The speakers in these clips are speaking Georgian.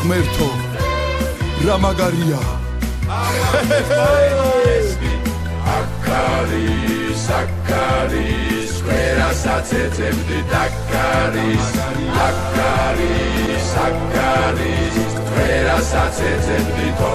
ღმერთო რა მაგარია აკარის აკარის კვერასაც ეძებდი დაკარის აკარის აკარის კვერასაც ეძებდი თო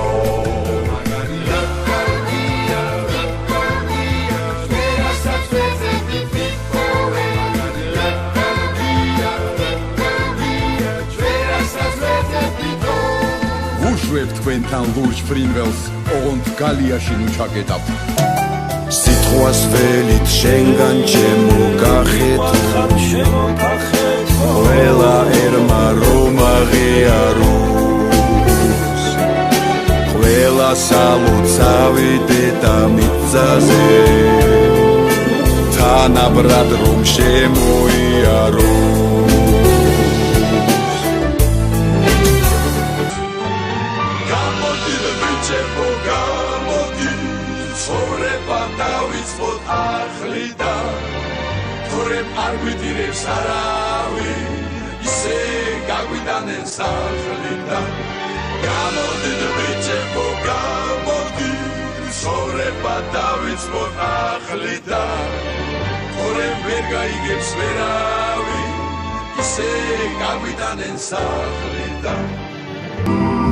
ვუშვებ თქვენთან ლურჯ ფრინველს ოღონდ გალიაში ნუ ჩაკეტავთ სიტყვას ველით შენგან ჩემო გახეთ ყველა ერმა რომ აღიაროს ყველა სალოცავი დედამიწაზე თანაბრად რომ შემოიაროს არ გვიტირებს არავინ ისე გაგვიტანენ სახლიდან გამოდით ბიჭებო გამოდით ცხოვრება დავიწყოთ ახლიდან თორემ ვერ გაიგებს ვერავინ ისე გაგვიტანენ სახლიდან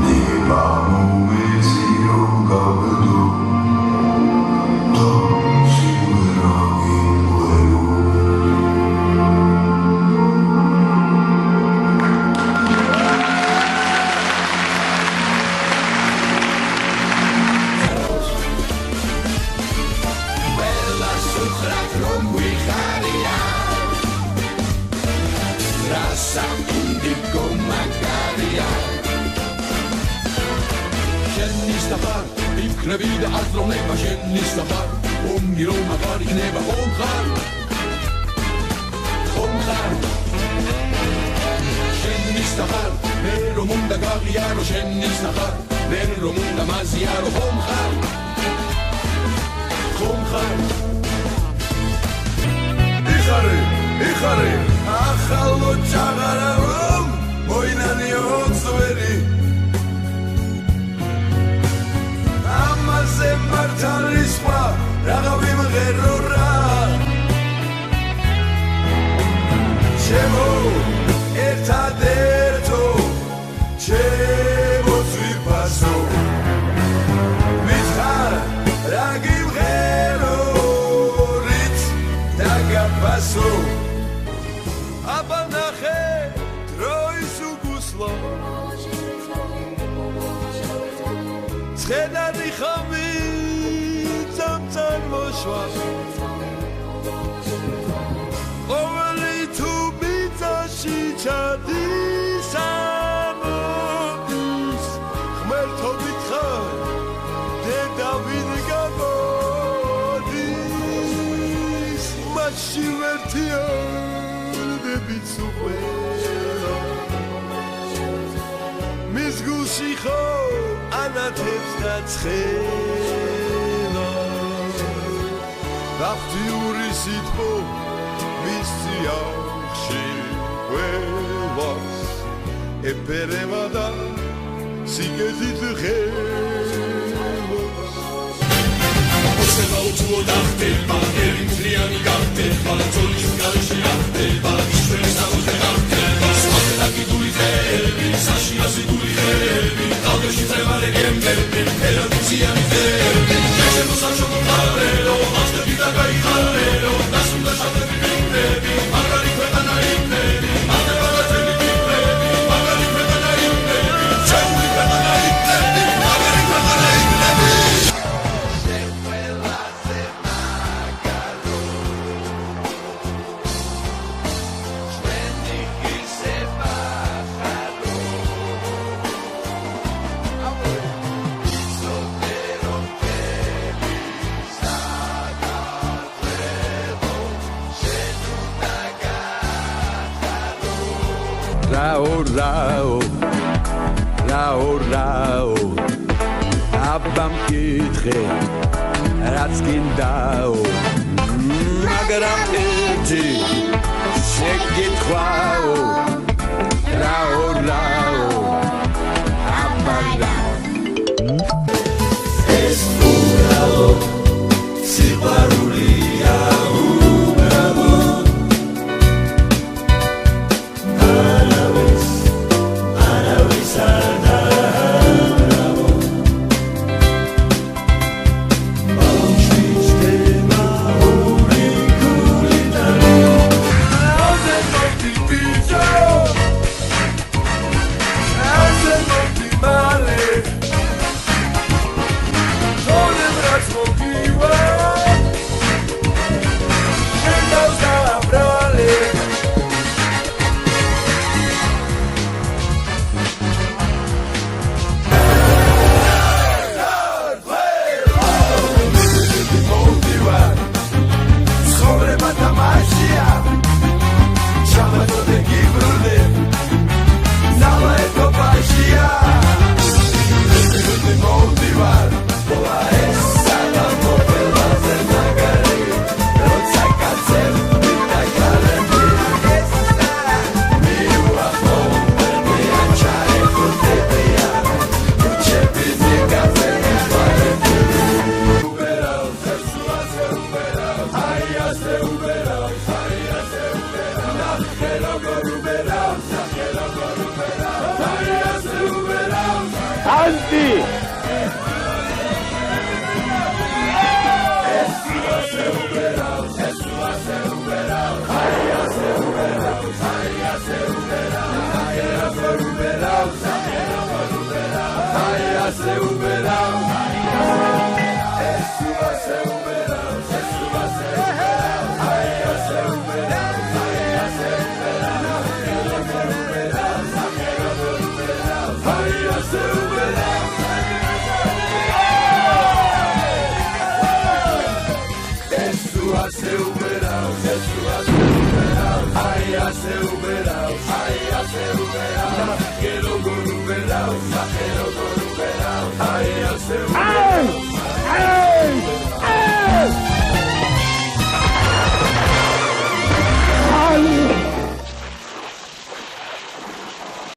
ნება მომეცი რომ გავდო Knevide astrom neba shenni safar Omgi roma gari kneba omkhar Omkhar Shenni safar Nero munda gagliaro shenni safar Nero munda maziaro omkhar Omkhar Ikhare Akhalo chagara rom Moinani otzveri მართალისმა რაღა ვიმღერო რა ჩემო ერთადერთო ჩემო ძვირფასო მითხარ რა გიმღერო რით დაგაფასო აბა ნახე დროის უგუსლო ცხენარი ხამი ყოველი თუ მიწაში ჩადის ამოდის ღმერთო მითხარ დედა ვინ გამოდის მასში ვერთიანდებით უყვერო მის გულში ხო ანათებს და ცხელა Აქტიური სიტყვა მისი აღში ყველას ეპერება და სიგეთით ხელოს ოცება უცბოდა ხდება ერინთლიანი გახდება ძოლის გარეშე ახდება ისრეს ამოზე გახდება სხვაზე დაკიდული ხეები საშიასი გული ხეები თავდაში წევარე გემბები ელადიციანი ხეები შეშემო სამშობლო ხარელო Gaikhalelo, nasunda shatები ფიქრები, მაგარი ქვეყანა იქნები, მაგარი ქვეყანა იქნები, მაგარი ქვეყანა იქნები, ჩემი ქვეყანა იქნები, მაგარი ქვეყანა იქნები. შეველაზე მაგალო, ჩვენი გისება ხარო. Rao Abam kitche Rats kindao Magaram eti Shekit khwao Rao ანტი Ai, a seu verão.